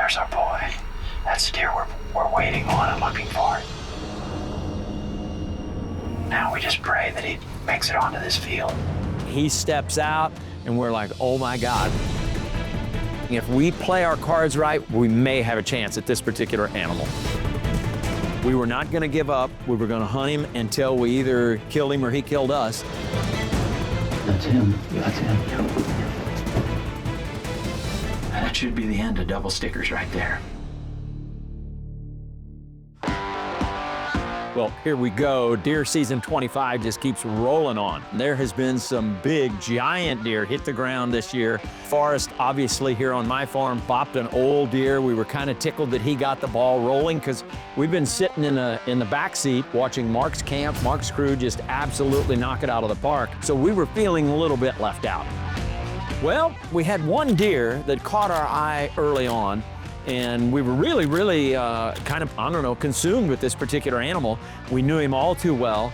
There's our boy. That's the deer we're waiting on and looking for. Now we just pray that he makes it onto this field. He steps out, and we're like, oh my God. If we play our cards right, we may have a chance at this particular animal. We were not gonna give up. We were gonna hunt him until we either killed him or he killed us. That's him. That's him. That should be the end of double stickers right there. Well, here we go. Deer season 25 just keeps rolling on. There has been some big, giant deer hit the ground this year. Forrest, obviously, here on my farm, bopped an old deer. We were kind of tickled that he got the ball rolling because we've been sitting in the back seat watching Mark's camp, Mark's crew just absolutely knock it out of the park. So we were feeling a little bit left out. Well, we had one deer that caught our eye early on, and we were really kind of, I don't know, consumed with this particular animal. We knew him all too well.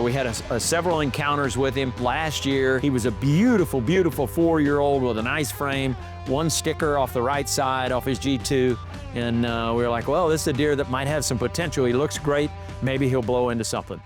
We had several encounters with him last year. He was a beautiful, beautiful 4-year-old with a nice frame, one sticker off the right side off his G2. And we were like, well, this is a deer that might have some potential. He looks great. Maybe he'll blow into something.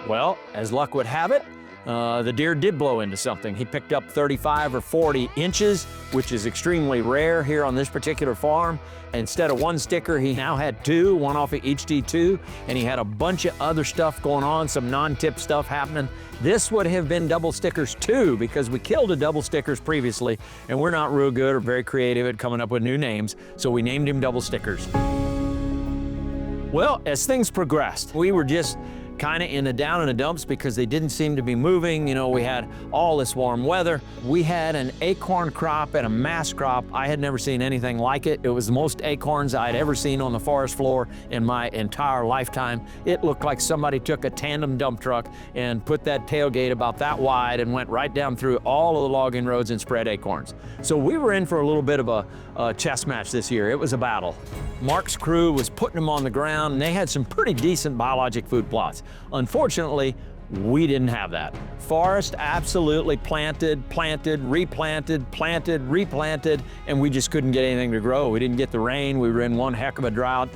Well, as luck would have it, the deer did blow into something. He picked up 35 or 40 inches, which is extremely rare here on this particular farm. Instead of one sticker, he now had 2, one off of each D2, and he had a bunch of other stuff going on, some non-tip stuff happening. This would have been double stickers too, because we killed a double stickers previously, and we're not real good or very creative at coming up with new names, so we named him double stickers. Well, as things progressed, we were just kind of in the down in the dumps because they didn't seem to be moving. You know, we had all this warm weather. We had an acorn crop and a mass crop. I had never seen anything like it. It was the most acorns I'd ever seen on the forest floor in my entire lifetime. It looked like somebody took a tandem dump truck and put that tailgate about that wide and went right down through all of the logging roads and spread acorns. So we were in for a little bit of a chess match this year. It was a battle. Mark's crew was putting them on the ground, and they had some pretty decent biologic food plots. Unfortunately, we didn't have that. Forest absolutely planted, replanted, and we just couldn't get anything to grow. We didn't get the rain. We were in one heck of a drought.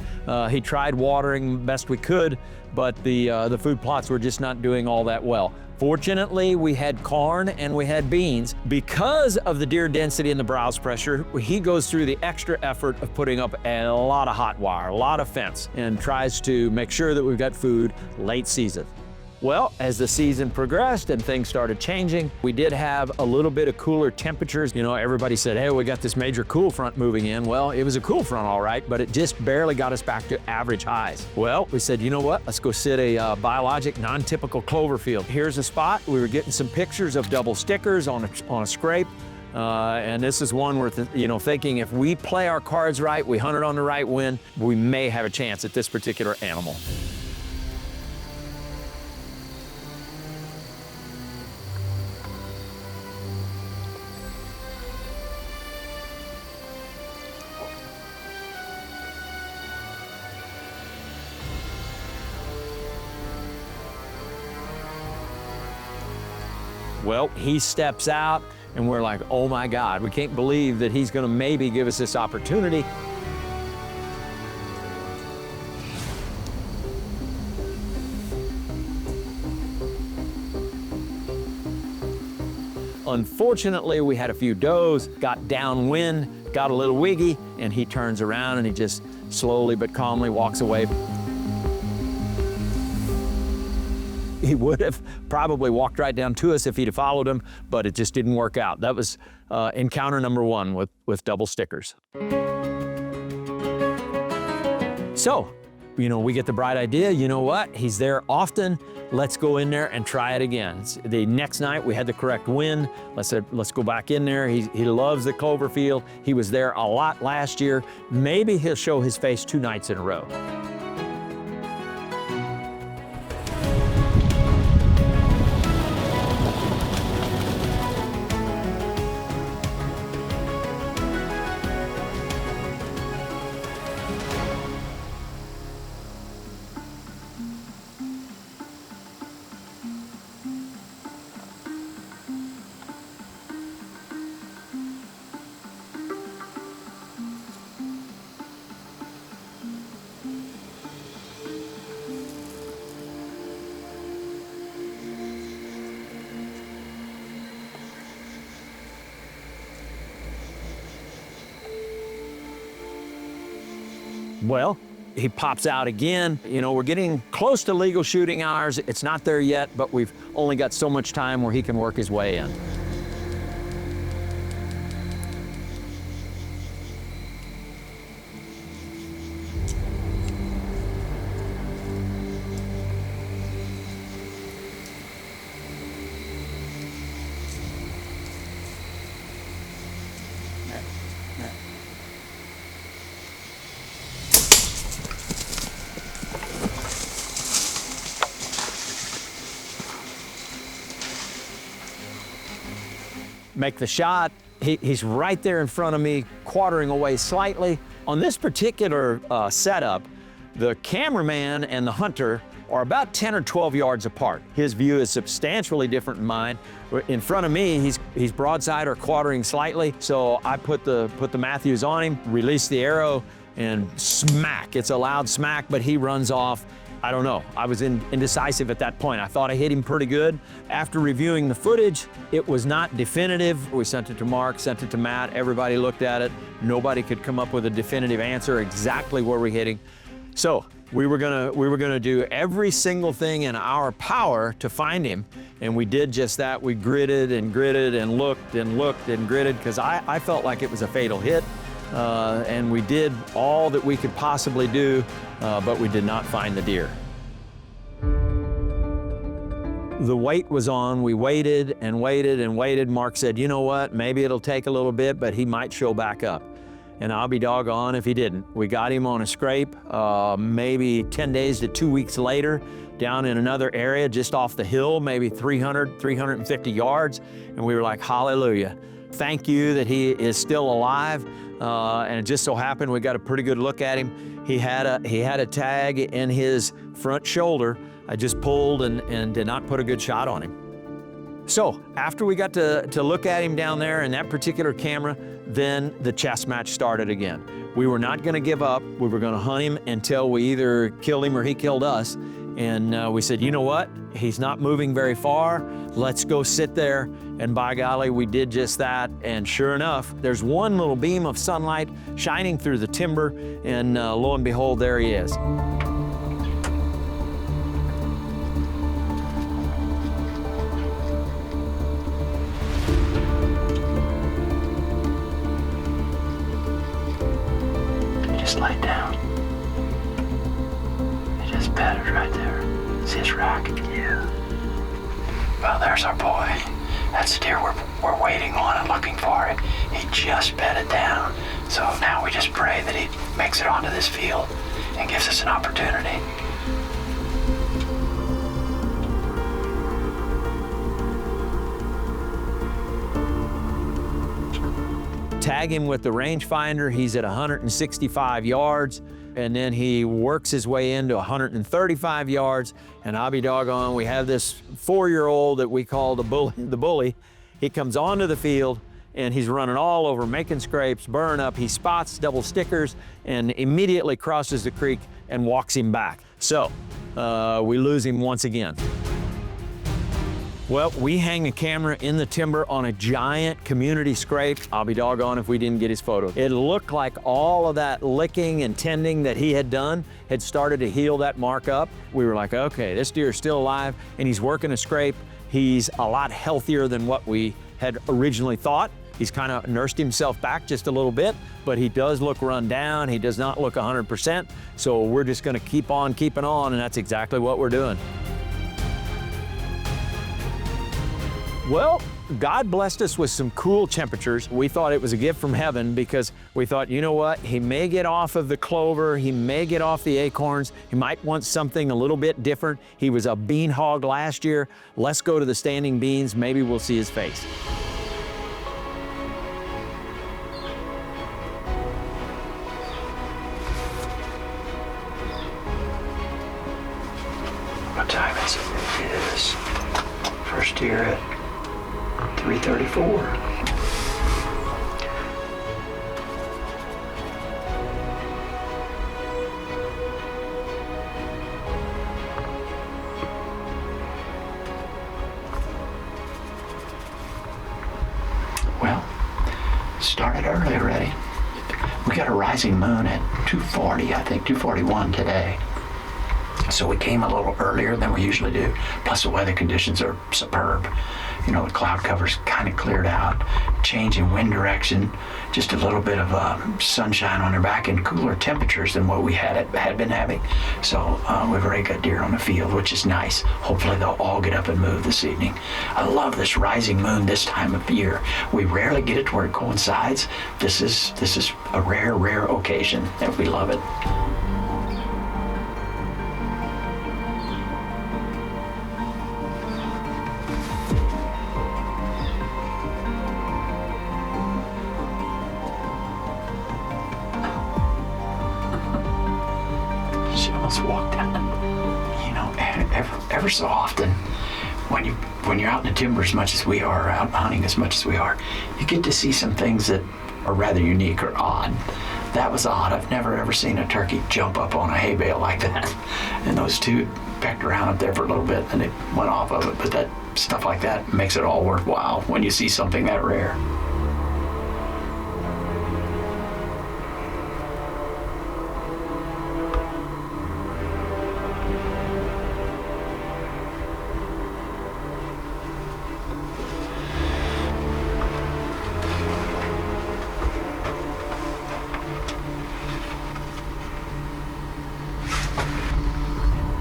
He tried watering best we could, but the food plots were just not doing all that well. Fortunately, we had corn and we had beans. Because of the deer density and the browse pressure, he goes through the extra effort of putting up a lot of hot wire, a lot of fence, and tries to make sure that we've got food late season. Well, as the season progressed and things started changing, we did have a little bit of cooler temperatures. You know, everybody said, hey, we got this major cool front moving in. Well, it was a cool front, all right, but it just barely got us back to average highs. Well, we said, you know what? Let's go sit a biologic, non-typical clover field. Here's a spot. We were getting some pictures of double stickers on a scrape. And this is one where, thinking if we play our cards right, we hunt it on the right wind, we may have a chance at this particular animal. Well, he steps out, and we're like, oh my God, we can't believe that he's gonna maybe give us this opportunity. Unfortunately, we had a few does, got downwind, got a little wiggy, and he turns around and he just slowly but calmly walks away. He would have probably walked right down to us if he'd have followed him, but it just didn't work out. That was encounter number 1 with double stickers. So, we get the bright idea, you know what? He's there often. Let's go in there and try it again. The next night we had the correct wind. Let's go back in there. He loves the clover field. He was there a lot last year. Maybe he'll show his face 2 nights in a row. Well, he pops out again. You know, we're getting close to legal shooting hours. It's not there yet, but we've only got so much time where he can work his way in. Make the shot. He's right there in front of me, quartering away slightly. On this particular setup, the cameraman and the hunter are about 10 or 12 yards apart. His view is substantially different than mine. In front of me, he's broadside or quartering slightly, so I put the Matthews on him, release the arrow, and smack. It's a loud smack, but he runs off. I don't know. I was indecisive at that point. I thought I hit him pretty good. After reviewing the footage, it was not definitive. We sent it to Mark, sent it to Matt. Everybody looked at it. Nobody could come up with a definitive answer exactly where we're hitting. So we were gonna do every single thing in our power to find him, and we did just that. We gritted and gritted and looked and looked and gritted because I felt like it was a fatal hit. And we did all that we could possibly do, but we did not find the deer. The wait was on. We waited and waited and waited. Mark said, you know what, maybe it'll take a little bit, but he might show back up. And I'll be doggone if he didn't. We got him on a scrape maybe 10 days to 2 weeks later, down in another area just off the hill, maybe 300, 350 yards. And we were like, hallelujah. Thank you that he is still alive. And it just so happened we got a pretty good look at him. He had a tag in his front shoulder. I just pulled and did not put a good shot on him. So after we got to look at him down there in that particular camera, then the chess match started again. We were not gonna give up. We were gonna hunt him until we either killed him or he killed us. And we said, you know what? He's not moving very far. Let's go sit there. And by golly, we did just that. And sure enough, there's one little beam of sunlight shining through the timber, and lo and behold, there he is. He just laid down. He just bedded right there. See his rack? Yeah. Well, there's our boy. That's the deer we're waiting on and looking for. It. He just bedded down. So now we just pray that he makes it onto this field and gives us an opportunity. Tag him with the rangefinder. He's at 165 yards. And then he works his way into 135 yards, and I'll be doggone, we have this 4-year-old that we call the bully. He comes onto the field, and he's running all over, making scrapes, burn up. He spots double stickers and immediately crosses the creek and walks him back. So we lose him once again. Well, we hang the camera in the timber on a giant community scrape. I'll be doggone if we didn't get his photo. It looked like all of that licking and tending that he had done had started to heal that mark up. We were like, okay, this deer is still alive and he's working a scrape. He's a lot healthier than what we had originally thought. He's kind of nursed himself back just a little bit, but he does look run down. He does not look 100%. So we're just gonna keep on keeping on, and that's exactly what we're doing. Well, God blessed us with some cool temperatures. We thought it was a gift from heaven because we thought, you know what, he may get off of the clover, he may get off the acorns, he might want something a little bit different. He was a bean hog last year. Let's go to the standing beans, maybe we'll see his face. What time is it? It is first deer at 3:34. Well, started early already. We got a rising moon at 2:40, I think, 2:41 today. So we came a little earlier than we usually do. Plus the weather conditions are superb. You know, the cloud cover's kind of cleared out, change in wind direction, just a little bit of sunshine on their back and cooler temperatures than what we had been having. So we've already got deer on the field, which is nice. Hopefully they'll all get up and move this evening. I love this rising moon this time of year. We rarely get it to where it coincides. This is a rare occasion, and we love it. She almost walked out. You know, ever so often, when you're out in the timber as much as we are, out hunting as much as we are, you get to see some things that are rather unique or odd. That was odd. I've never ever seen a turkey jump up on a hay bale like that. And those two pecked around up there for a little bit and they went off of it. But that stuff like that makes it all worthwhile when you see something that rare.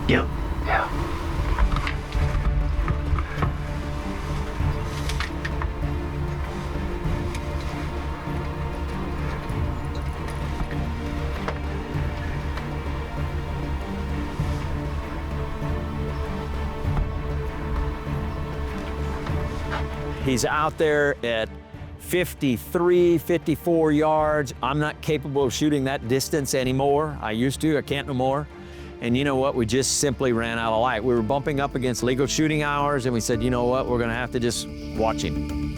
Yep. Yeah. He's out there at 53, 54 yards. I'm not capable of shooting that distance anymore. I used to, I can't no more. And you know what, we just simply ran out of light. We were bumping up against legal shooting hours and we said, you know what, we're gonna have to just watch him.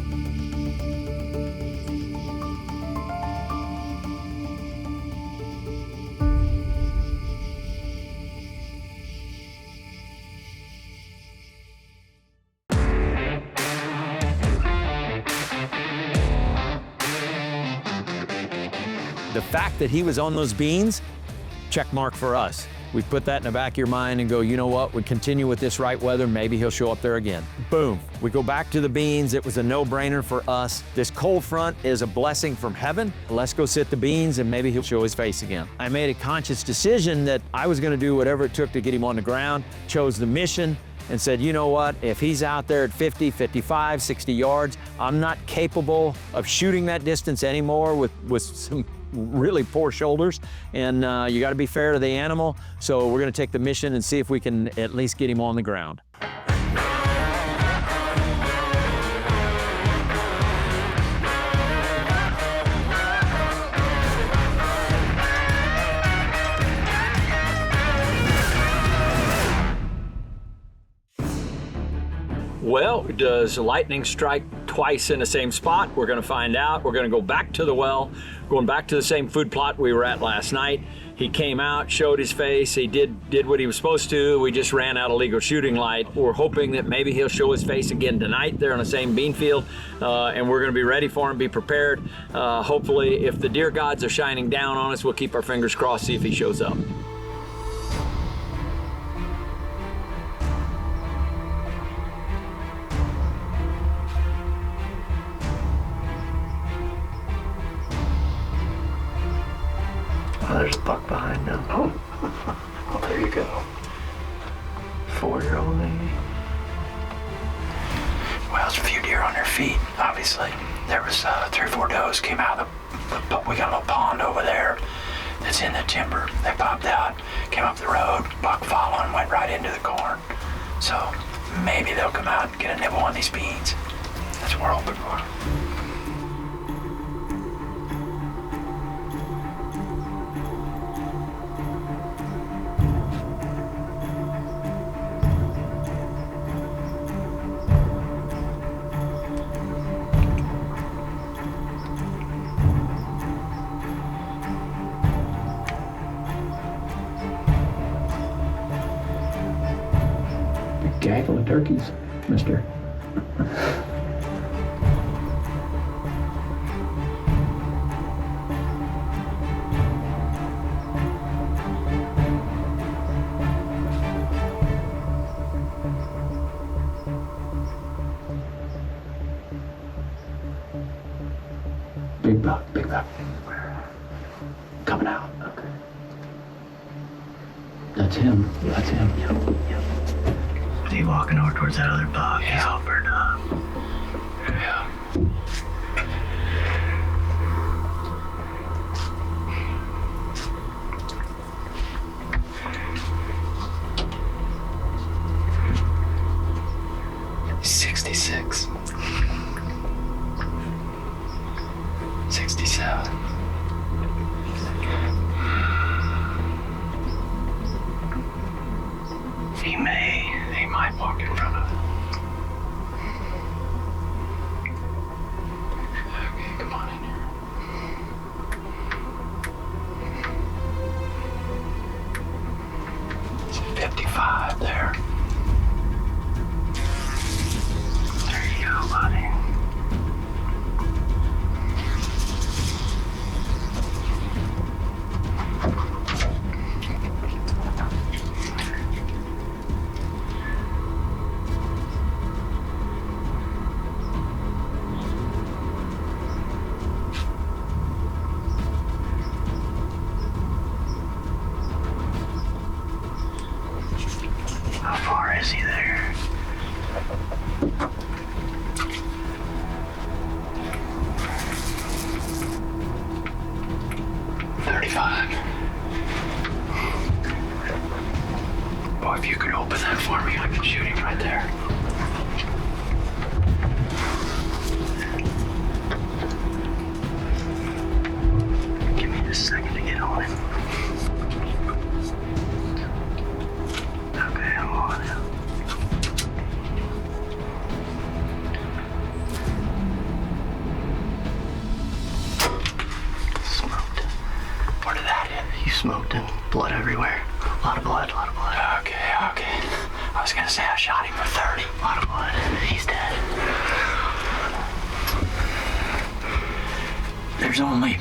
The fact that he was on those beans, check mark for us. We put that in the back of your mind and go, you know what, we continue with this right weather, maybe he'll show up there again. Boom, we go back to the beans. It was a no-brainer for us. This cold front is a blessing from heaven. Let's go sit the beans and maybe he'll show his face again. I made a conscious decision that I was gonna do whatever it took to get him on the ground, chose the mission, and said, you know what, if he's out there at 50, 55, 60 yards, I'm not capable of shooting that distance anymore with some really poor shoulders, and you got to be fair to the animal. So we're going to take the mission and see if we can at least get him on the ground. Well, does lightning strike twice in the same spot? We're gonna find out. We're gonna go back to the well, going back to the same food plot we were at last night. He came out, showed his face, he did what he was supposed to. We just ran out of legal shooting light. We're hoping that maybe he'll show his face again tonight there on the same bean field, and we're gonna be ready for him, be prepared. Hopefully, if the deer gods are shining down on us, we'll keep our fingers crossed, see if he shows up. Oh, there's a buck behind them. Oh, there you go. 4-year-old maybe. Well, there's a few deer on their feet, obviously. There was 3 or 4 does came out of we got a little pond over there that's in the timber. They popped out, came up the road, buck following, went right into the corn. So maybe they'll come out and get a nibble on these beans. That's what we're hoping for. Gaggle of turkeys, mister. Big buck, big buck. Coming out. Okay. That's him. That's him. Yep. Is he walking over towards that other buck? Yeah. He's all burned up. Yeah. He's 66. 67. He might walk in front of it. Okay, come on in here. It's 55 there. There you go, buddy. How far is he there? Boy, if you could open that for me, I could shoot him right there. Give me just a second to get on him. Okay, I'm on him. Smoked. Where did that hit? You smoked him. Blood everywhere. A lot of blood, a lot of blood. Okay. I was gonna say I shot him for 30. A lot of blood. He's dead. There's only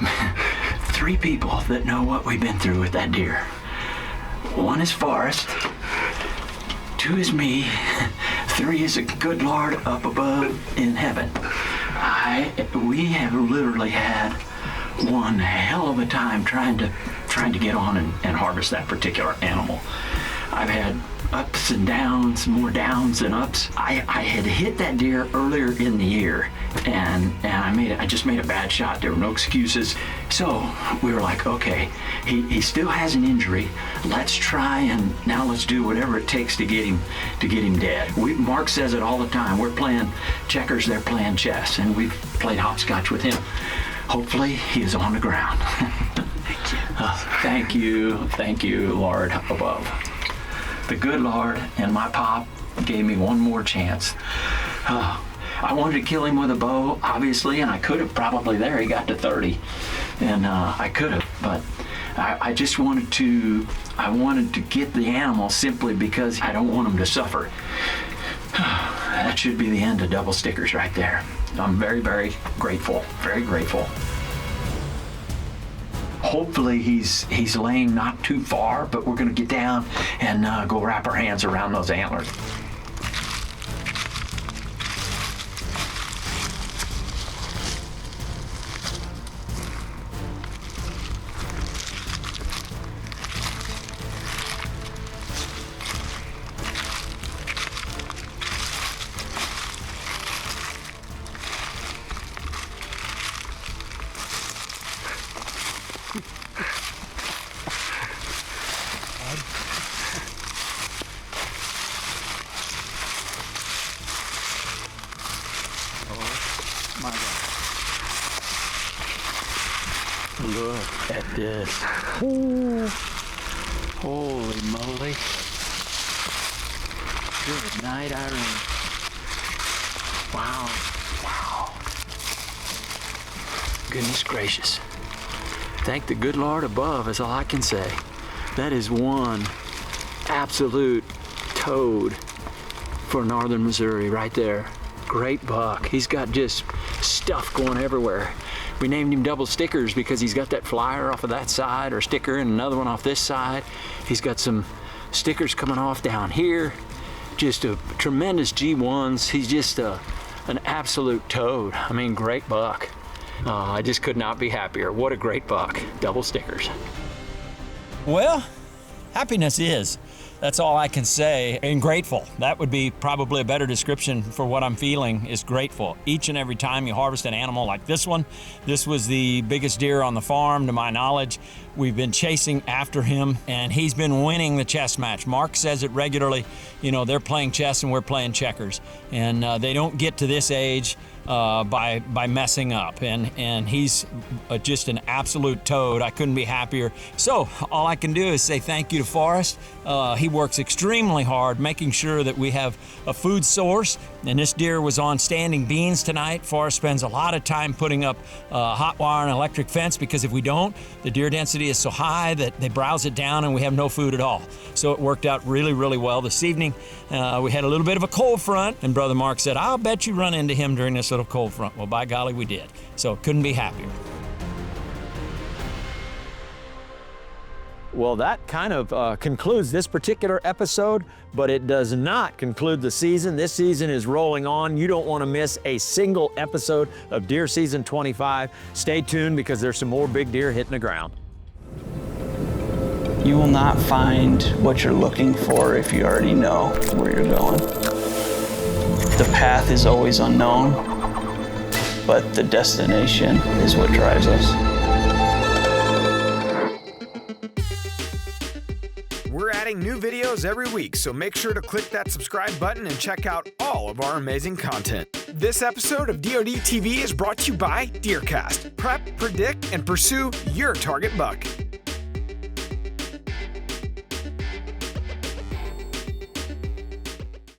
3 people that know what we've been through with that deer. 1 is Forrest, 2 is me, 3 is a good Lord up above in heaven. We have literally had one hell of a time trying to get on and harvest that particular animal. I've had ups and downs, more downs than ups. I had hit that deer earlier in the year, and I just made a bad shot. There were no excuses. So we were like, okay, he still has an injury. Let's try and now let's do whatever it takes to get him dead. Mark says it all the time. We're playing checkers, they're playing chess, and we've played hopscotch with him. Hopefully he is on the ground. Thank you, Lord above. The good Lord and my pop gave me one more chance. I wanted to kill him with a bow, obviously, and I could have probably there. He got to 30, and I could have, but I just wanted to get the animal simply because I don't want him to suffer. That should be the end of double stickers right there. I'm very, very grateful, very grateful. Hopefully he's laying not too far, but we're gonna get down and go wrap our hands around those antlers. My God. Look at this. Ooh. Holy moly. Good night, Irene. Wow. Goodness gracious. Thank the good Lord above is all I can say. That is one absolute toad for northern Missouri right there. Great buck. He's got just stuff going everywhere. We named him Double Stickers because he's got that flyer off of that side, or sticker, and another one off this side. He's got some stickers coming off down here. Just a tremendous G1s. He's just an absolute toad. I mean, great buck. I just could not be happier. What a great buck. Double stickers. Well, happiness is. That's all I can say. And grateful. That would be probably a better description for what I'm feeling, is grateful. Each and every time you harvest an animal like this one, this was the biggest deer on the farm to my knowledge. We've been chasing after him, and he's been winning the chess match. Mark says it regularly. You know, they're playing chess and we're playing checkers. And they don't get to this age by messing up, and he's just an absolute toad. I couldn't be happier. So all I can do is say thank you to Forrest. He works extremely hard making sure that we have a food source, and this deer was on standing beans tonight. Forrest spends a lot of time putting up hot wire and electric fence, because if we don't, the deer density is so high that they browse it down and we have no food at all. So it worked out really, really well this evening. We had a little bit of a cold front, and Brother Mark said, I'll bet you run into him during this little cold front. Well, by golly, we did. So couldn't be happier. Well, that kind of concludes this particular episode, but it does not conclude the season. This season is rolling on. You don't want to miss a single episode of Deer Season 25. Stay tuned, because there's some more big deer hitting the ground. You will not find what you're looking for if you already know where you're going. The path is always unknown, but the destination is what drives us. We're adding new videos every week, so make sure to click that subscribe button and check out all of our amazing content. This episode of DoD TV is brought to you by DeerCast. Prep, predict, and pursue your target buck.